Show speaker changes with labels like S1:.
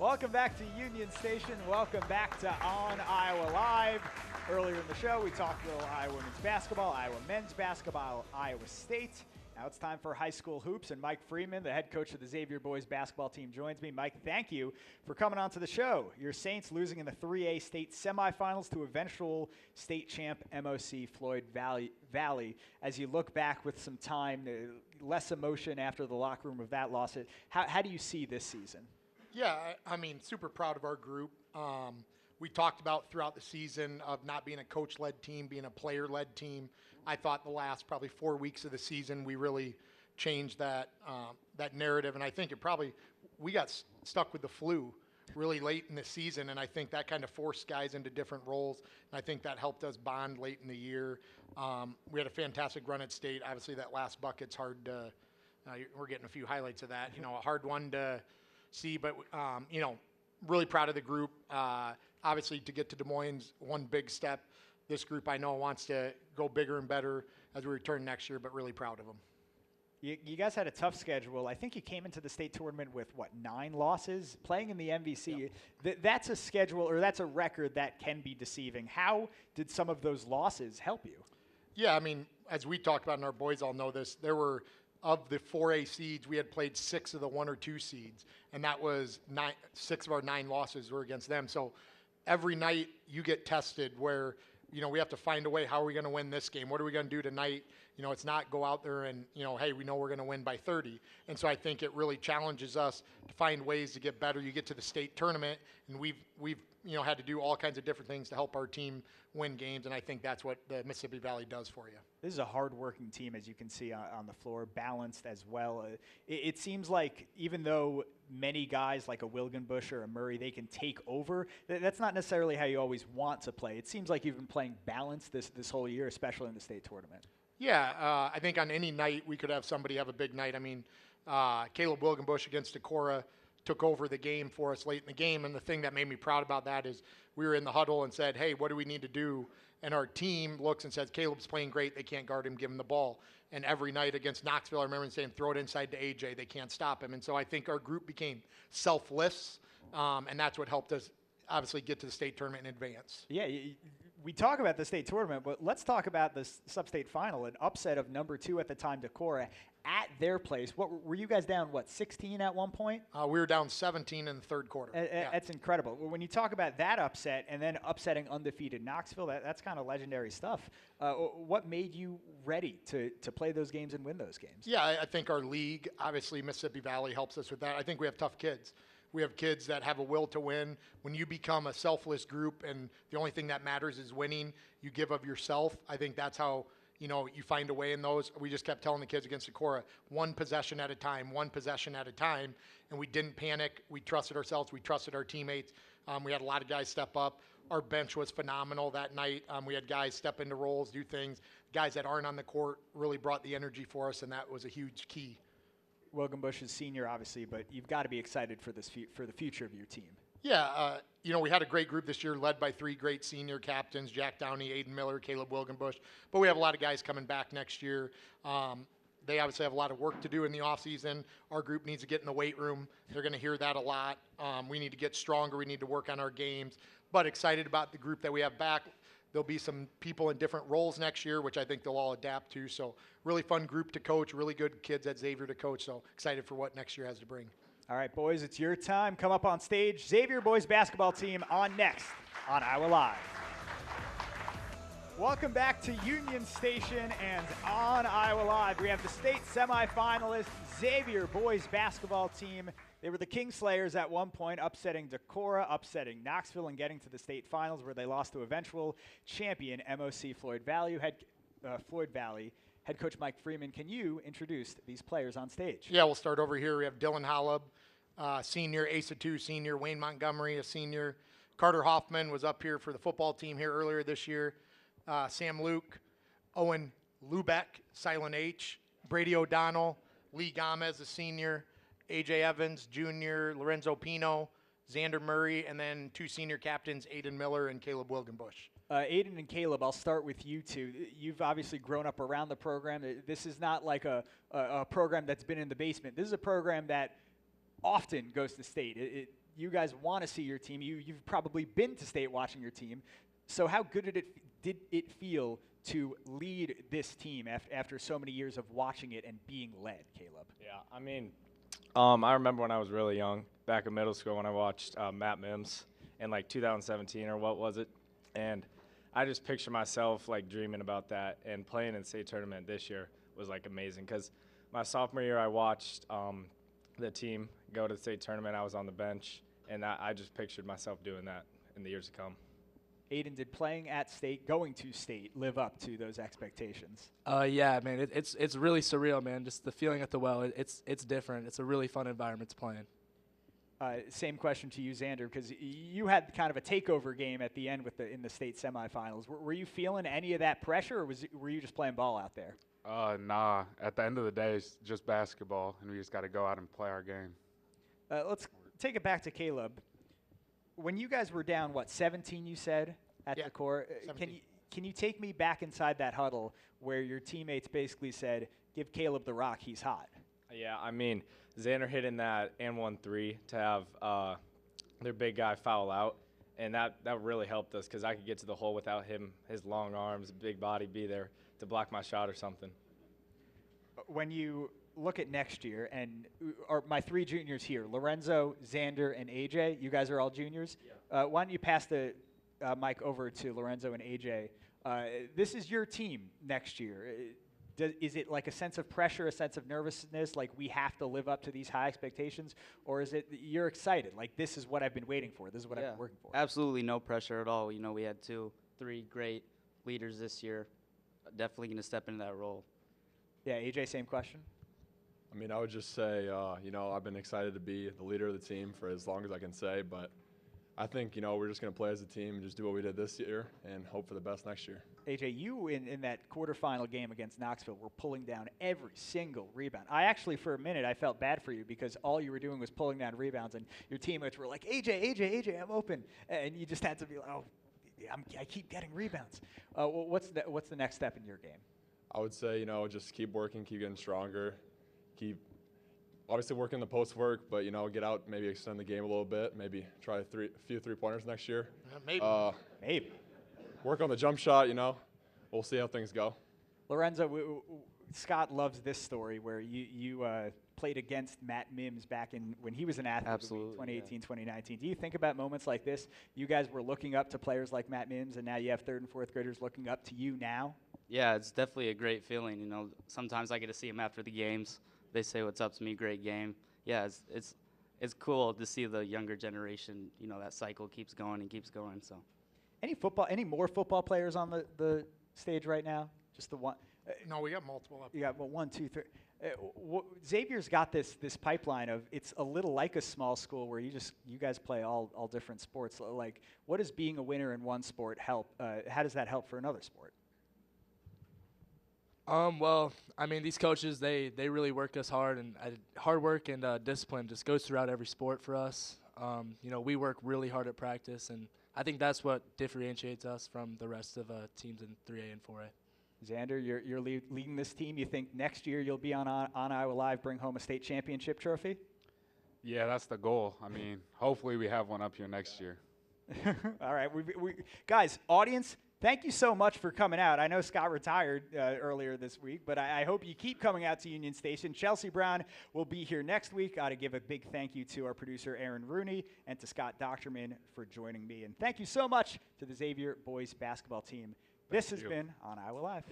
S1: Welcome back to Union Station. Welcome back to OnIowa Live. Earlier in the show, we talked a little Iowa women's basketball, Iowa men's basketball, Iowa State. Now it's time for high school hoops, and Mike Freeman, the head coach of the Xavier boys basketball team, joins me. Mike, thank you for coming on to the show. Your Saints losing in the 3A state semifinals to eventual state champ MOC Floyd Valley. As you look back with some time, less emotion after the locker room of that loss, how do you see this season?
S2: Yeah, I mean, super proud of our group. We talked about throughout the season of not being a coach-led team, being a player-led team. I thought the last probably 4 weeks of the season we really changed that narrative, and I think we got stuck with the flu really late in the season, and I think that kind of forced guys into different roles, and I think that helped us bond late in the year. We had a fantastic run at state. Obviously, that last bucket's hard to we're getting a few highlights of that. A hard one to see, but really proud of the group. Obviously, to get to Des Moines, one big step. This group I know wants to go bigger and better as we return next year, but really proud of them.
S1: You guys had a tough schedule. I think you came into the state tournament with, 9 losses? Playing in the MVC,
S2: yep.
S1: That's a schedule, or that's a record that can be deceiving. How did some of those losses help you?
S2: Yeah, I mean, as we talked about, and our boys all know this, there were, of the 4A seeds, we had played 6 of the 1 or 2 seeds, and that was 6 of our 9 losses were against them. So every night you get tested where, we have to find a way. How are we going to win this game? What are we going to do tonight? It's not go out there and, hey, we know we're going to win by 30. And so I think it really challenges us to find ways to get better. You get to the state tournament, and we've had to do all kinds of different things to help our team win games, and I think that's what the Mississippi Valley does for you.
S1: This is a hard-working team, as you can see on the floor, balanced as well. It seems like even though many guys like a Wilgenbush or a Murray, they can take over, that's not necessarily how you always want to play. It seems like you've been playing balanced this whole year, especially in the state tournament.
S2: Yeah, I think on any night we could have somebody have a big night. I mean, Caleb Wilgenbush against Decorah took over the game for us late in the game, and the thing that made me proud about that is we were in the huddle and said, hey, what do we need to do? And our team looks and says, Caleb's playing great. They can't guard him. Give him the ball. And every night against Knoxville, I remember saying, throw it inside to AJ. They can't stop him. And so I think our group became selfless, and that's what helped us obviously get to the state tournament in advance.
S1: Yeah, we talk about the state tournament, but let's talk about the sub-state final, an upset of number 2 at the time, Decorah, at their place. What were you guys down, 16 at one point?
S2: We were down 17 in the third quarter.
S1: That's incredible. When you talk about that upset and then upsetting undefeated Knoxville, that's kind of legendary stuff. What made you ready to play those games and win those games?
S2: Yeah, I think our league, obviously Mississippi Valley helps us with that. I think we have tough kids. We have kids that have a will to win. When you become a selfless group and the only thing that matters is winning, you give of yourself. I think that's how you find a way in those. We just kept telling the kids against Decorah, one possession at a time, and we didn't panic. We trusted ourselves. We trusted our teammates. We had a lot of guys step up. Our bench was phenomenal that night. We had guys step into roles, do things. Guys that aren't on the court really brought the energy for us, and that was a huge key.
S1: Wilgenbush is senior, obviously, but you've got to be excited for for the future of your team.
S2: Yeah, we had a great group this year led by 3 great senior captains, Jack Downey, Aiden Miller, Caleb Wilgenbush. But we have a lot of guys coming back next year. They obviously have a lot of work to do in the offseason. Our group needs to get in the weight room. They're going to hear that a lot. We need to get stronger. We need to work on our games. But excited about the group that we have back. There'll be some people in different roles next year, which I think they'll all adapt to. So really fun group to coach, really good kids at Xavier to coach. So excited for what next year has to bring.
S1: All right, boys, it's your time. Come up on stage. Xavier boys basketball team on next on Iowa Live. Welcome back to Union Station and on Iowa Live. We have the state semifinalists, Xavier boys basketball team. They were the Kingslayers at one point, upsetting Decorah, upsetting Knoxville, and getting to the state finals where they lost to eventual champion MOC Floyd Valley. Head coach Mike Freeman, can you introduce these players on stage?
S2: Yeah, we'll start over here. We have Dylan Hollub, senior, Asa 2 senior, Wayne Montgomery, a senior. Carter Hoffman was up here for the football team here earlier this year. Sam Luke, Owen Lubeck, Silent H, Brady O'Donnell, Lee Gomez, a senior, AJ Evans, junior, Lorenzo Pino, Xander Murray, and then 2 senior captains, Aiden Miller and Caleb Wilgenbush.
S1: Aiden and Caleb, I'll start with you two. You've obviously grown up around the program. This is not like a program that's been in the basement. This is a program that often goes to state. You guys want to see your team. You've probably been to state watching your team. So how good did it feel to lead this team after so many years of watching it and being led, Caleb?
S3: Yeah, I mean, I remember when I was really young, back in middle school, when I watched Matt Mims in like 2017 or what was it, and I just picture myself like dreaming about that, and playing in state tournament this year was like amazing because my sophomore year I watched the team go to the state tournament. I was on the bench, and I just pictured myself doing that in the years to come.
S1: Aiden, did playing at state, going to state, live up to those expectations?
S4: Yeah, man, it's really surreal, man. Just the feeling at the well, it's different. It's a really fun environment to play in.
S1: Same question to you, Xander, because you had kind of a takeover game at the end in the state semifinals. Were you feeling any of that pressure, or were you just playing ball out there?
S5: Nah. At the end of the day, it's just basketball, and we just got to go out and play our game.
S1: Let's take it back to Caleb. When you guys were down, 17 you said at the core? Can you take me back inside that huddle where your teammates basically said, give Caleb the rock, he's hot?
S3: Yeah, I mean, Xander hitting that and 1-3 to have their big guy foul out, and that really helped us because I could get to the hole without him, his long arms, big body be there to block my shot or something.
S1: When you look at next year, and my three juniors here, Lorenzo, Xander, and AJ, you guys are all juniors. Yeah. Why don't you pass the mic over to Lorenzo and AJ? This is your team next year. Is it like a sense of pressure, a sense of nervousness, like we have to live up to these high expectations? Or is it you're excited, like this is what I've been waiting for, this is what I've been working for?
S6: Absolutely no pressure at all. You know, we had 2-3 great leaders this year. Definitely going to step into that role.
S1: Yeah, AJ, same question.
S7: I mean, I would just say, I've been excited to be the leader of the team for as long as I can say, but I think, we're just going to play as a team and just do what we did this year and hope for the best next year.
S1: AJ, you in that quarterfinal game against Knoxville were pulling down every single rebound. I actually, for a minute, I felt bad for you because all you were doing was pulling down rebounds, and your teammates were like, AJ, I'm open. And you just had to be like, I keep getting rebounds. What's the next step in your game?
S7: I would say, just keep working, keep getting stronger, keep obviously working the post work, but, get out, maybe extend the game a little bit, maybe try a few three-pointers next year.
S2: Maybe.
S7: Work on the jump shot, We'll see how things go.
S1: Lorenzo, Scott loves this story where you played against Matt Mims back when he was an athlete.
S6: Absolutely,
S1: 2018, 2019. Do you think about moments like this? You guys were looking up to players like Matt Mims, and now you have third and fourth graders looking up to you now?
S6: Yeah, it's definitely a great feeling. Sometimes I get to see them after the games. They say, what's up to me, great game. Yeah, it's cool to see the younger generation, that cycle keeps going and keeps going. So,
S1: any more football players on the stage right now? Just the one?
S2: No, we got multiple up.
S1: You got 1, 2, 3. Xavier's got this pipeline of it's a little like a small school where you guys play all different sports. Like, what does being a winner in one sport help? How does that help for another sport?
S4: Well, I mean, these coaches, they really work us hard, and hard work and discipline just goes throughout every sport for us. We work really hard at practice, and I think that's what differentiates us from the rest of teams in 3A and 4A.
S1: Xander, you're leading this team. You think next year you'll be on Iowa Live, bring home a state championship trophy?
S5: Yeah, that's the goal. I mean, hopefully we have one up here next year.
S1: All right. Guys, audience, thank you so much for coming out. I know Scott retired earlier this week, but I hope you keep coming out to Union Station. Chelsea Brown will be here next week. Got to give a big thank you to our producer, Aaron Rooney, and to Scott Docterman for joining me. And thank you so much to the Xavier boys basketball team. This has been On Iowa Live.